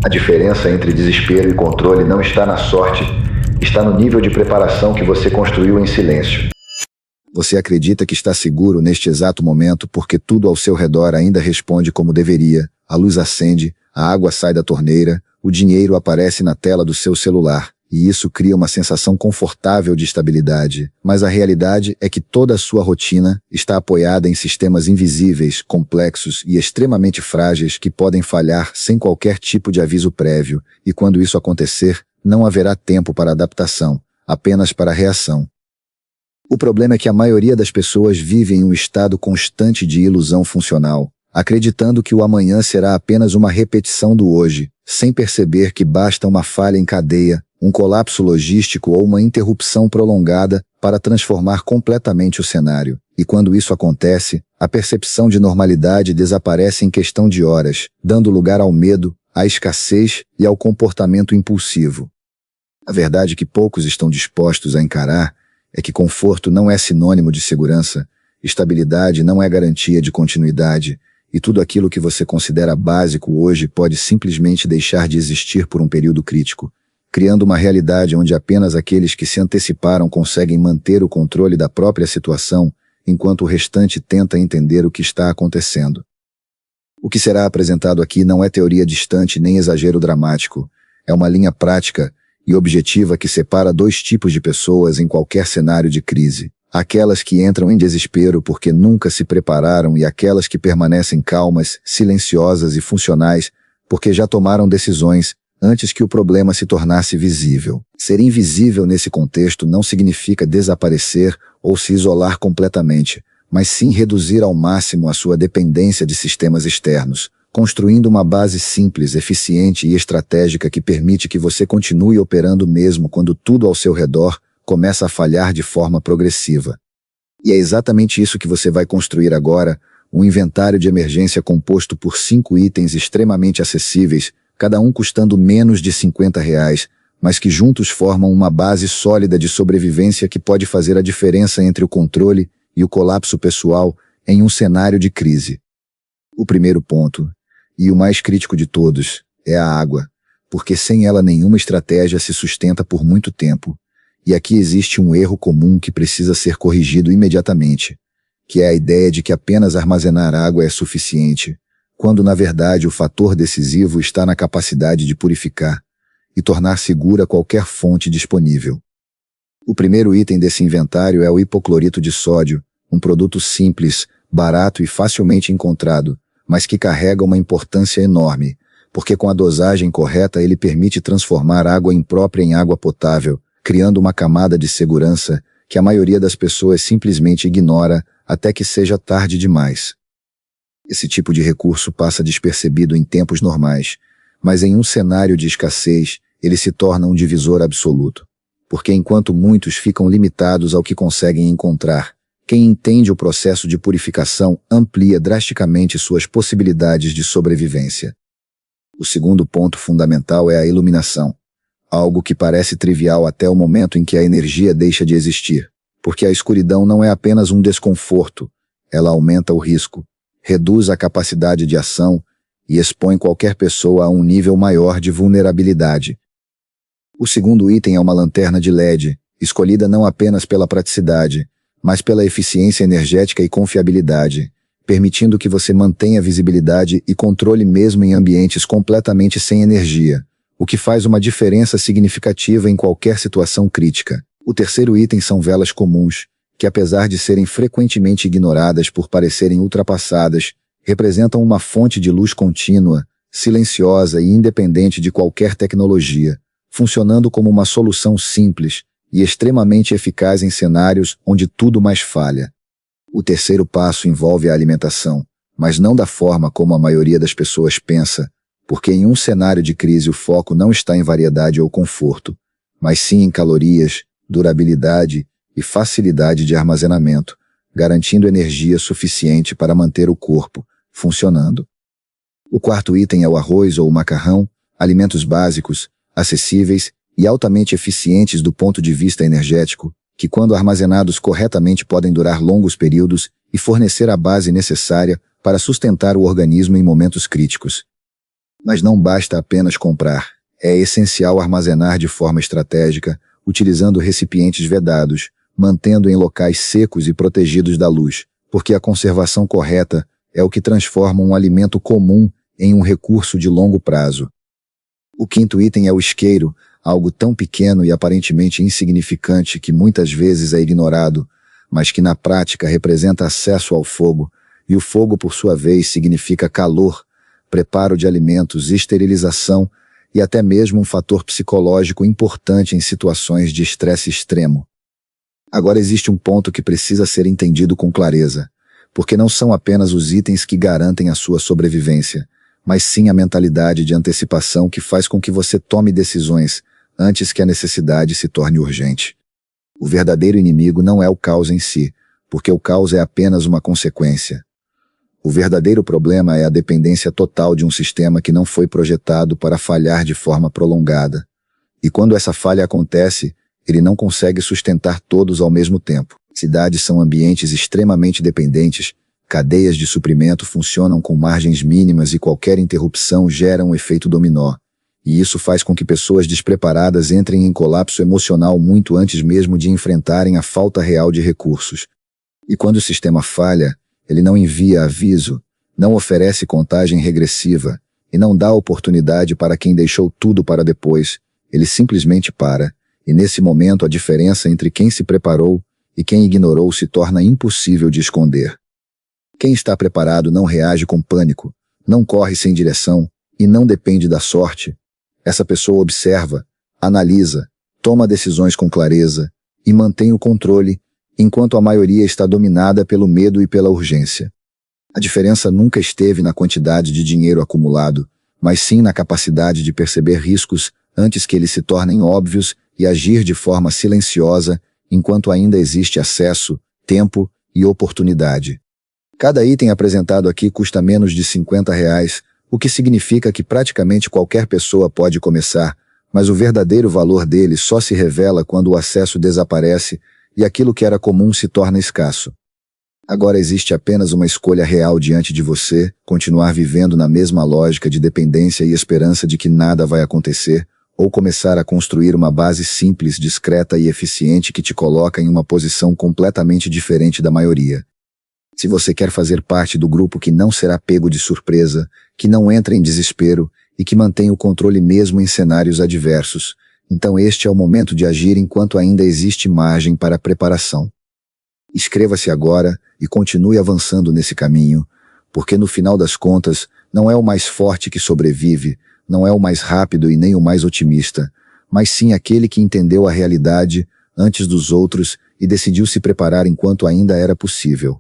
A diferença entre desespero e controle não está na sorte, está no nível de preparação que você construiu em silêncio. Você acredita que está seguro neste exato momento porque tudo ao seu redor ainda responde como deveria, a luz acende, a água sai da torneira, o dinheiro aparece na tela do seu celular, e isso cria uma sensação confortável de estabilidade. Mas a realidade é que toda a sua rotina está apoiada em sistemas invisíveis, complexos e extremamente frágeis que podem falhar sem qualquer tipo de aviso prévio, e quando isso acontecer, não haverá tempo para adaptação, apenas para reação. O problema é que a maioria das pessoas vive em um estado constante de ilusão funcional, acreditando que o amanhã será apenas uma repetição do hoje, sem perceber que basta uma falha em cadeia, um colapso logístico ou uma interrupção prolongada para transformar completamente o cenário. E quando isso acontece, a percepção de normalidade desaparece em questão de horas, dando lugar ao medo, à escassez e ao comportamento impulsivo. A verdade que poucos estão dispostos a encarar é que conforto não é sinônimo de segurança, estabilidade não é garantia de continuidade, e tudo aquilo que você considera básico hoje pode simplesmente deixar de existir por um período crítico, criando uma realidade onde apenas aqueles que se anteciparam conseguem manter o controle da própria situação, enquanto o restante tenta entender o que está acontecendo. O que será apresentado aqui não é teoria distante nem exagero dramático, é uma linha prática e objetiva que separa dois tipos de pessoas em qualquer cenário de crise. Aquelas que entram em desespero porque nunca se prepararam e aquelas que permanecem calmas, silenciosas e funcionais porque já tomaram decisões antes que o problema se tornasse visível. Ser invisível nesse contexto não significa desaparecer ou se isolar completamente, mas sim reduzir ao máximo a sua dependência de sistemas externos, construindo uma base simples, eficiente e estratégica que permite que você continue operando mesmo quando tudo ao seu redor começa a falhar de forma progressiva. E é exatamente isso que você vai construir agora, um inventário de emergência composto por 5 itens extremamente acessíveis, cada um custando menos de R$50, mas que juntos formam uma base sólida de sobrevivência que pode fazer a diferença entre o controle e o colapso pessoal em um cenário de crise. O primeiro ponto, e o mais crítico de todos, é a água, porque sem ela nenhuma estratégia se sustenta por muito tempo. E aqui existe um erro comum que precisa ser corrigido imediatamente, que é a ideia de que apenas armazenar água é suficiente, quando na verdade o fator decisivo está na capacidade de purificar e tornar segura qualquer fonte disponível. O primeiro item desse inventário é o hipoclorito de sódio, um produto simples, barato e facilmente encontrado, mas que carrega uma importância enorme, porque com a dosagem correta ele permite transformar água imprópria em água potável, criando uma camada de segurança que a maioria das pessoas simplesmente ignora até que seja tarde demais. Esse tipo de recurso passa despercebido em tempos normais, mas em um cenário de escassez, ele se torna um divisor absoluto. Porque enquanto muitos ficam limitados ao que conseguem encontrar, quem entende o processo de purificação amplia drasticamente suas possibilidades de sobrevivência. O segundo ponto fundamental é a iluminação. Algo que parece trivial até o momento em que a energia deixa de existir, porque a escuridão não é apenas um desconforto, ela aumenta o risco, reduz a capacidade de ação e expõe qualquer pessoa a um nível maior de vulnerabilidade. O segundo item é uma lanterna de LED, escolhida não apenas pela praticidade, mas pela eficiência energética e confiabilidade, permitindo que você mantenha visibilidade e controle mesmo em ambientes completamente sem energia, o que faz uma diferença significativa em qualquer situação crítica. O terceiro item são velas comuns, que apesar de serem frequentemente ignoradas por parecerem ultrapassadas, representam uma fonte de luz contínua, silenciosa e independente de qualquer tecnologia, funcionando como uma solução simples e extremamente eficaz em cenários onde tudo mais falha. O terceiro passo envolve a alimentação, mas não da forma como a maioria das pessoas pensa, porque em um cenário de crise o foco não está em variedade ou conforto, mas sim em calorias, durabilidade e facilidade de armazenamento, garantindo energia suficiente para manter o corpo funcionando. O quarto item é o arroz ou o macarrão, alimentos básicos, acessíveis e altamente eficientes do ponto de vista energético, que quando armazenados corretamente podem durar longos períodos e fornecer a base necessária para sustentar o organismo em momentos críticos. Mas não basta apenas comprar. É essencial armazenar de forma estratégica, utilizando recipientes vedados, mantendo em locais secos e protegidos da luz, porque a conservação correta é o que transforma um alimento comum em um recurso de longo prazo. O quinto item é o isqueiro, algo tão pequeno e aparentemente insignificante que muitas vezes é ignorado, mas que na prática representa acesso ao fogo, e o fogo, por sua vez, significa calor, preparo de alimentos, esterilização e até mesmo um fator psicológico importante em situações de estresse extremo. Agora existe um ponto que precisa ser entendido com clareza, porque não são apenas os itens que garantem a sua sobrevivência, mas sim a mentalidade de antecipação que faz com que você tome decisões antes que a necessidade se torne urgente. O verdadeiro inimigo não é o caos em si, porque o caos é apenas uma consequência. O verdadeiro problema é a dependência total de um sistema que não foi projetado para falhar de forma prolongada. E quando essa falha acontece, ele não consegue sustentar todos ao mesmo tempo. Cidades são ambientes extremamente dependentes, cadeias de suprimento funcionam com margens mínimas e qualquer interrupção gera um efeito dominó. E isso faz com que pessoas despreparadas entrem em colapso emocional muito antes mesmo de enfrentarem a falta real de recursos. E quando o sistema falha, ele não envia aviso, não oferece contagem regressiva e não dá oportunidade para quem deixou tudo para depois. Ele simplesmente para, e nesse momento a diferença entre quem se preparou e quem ignorou se torna impossível de esconder. Quem está preparado não reage com pânico, não corre sem direção e não depende da sorte. Essa pessoa observa, analisa, toma decisões com clareza e mantém o controle, enquanto a maioria está dominada pelo medo e pela urgência. A diferença nunca esteve na quantidade de dinheiro acumulado, mas sim na capacidade de perceber riscos antes que eles se tornem óbvios e agir de forma silenciosa enquanto ainda existe acesso, tempo e oportunidade. Cada item apresentado aqui custa menos de R$50, o que significa que praticamente qualquer pessoa pode começar, mas o verdadeiro valor dele só se revela quando o acesso desaparece e aquilo que era comum se torna escasso. Agora existe apenas uma escolha real diante de você: continuar vivendo na mesma lógica de dependência e esperança de que nada vai acontecer, ou começar a construir uma base simples, discreta e eficiente que te coloca em uma posição completamente diferente da maioria. Se você quer fazer parte do grupo que não será pego de surpresa, que não entra em desespero e que mantém o controle mesmo em cenários adversos, então este é o momento de agir enquanto ainda existe margem para preparação. Inscreva-se agora e continue avançando nesse caminho, porque no final das contas, não é o mais forte que sobrevive, não é o mais rápido e nem o mais otimista, mas sim aquele que entendeu a realidade antes dos outros e decidiu se preparar enquanto ainda era possível.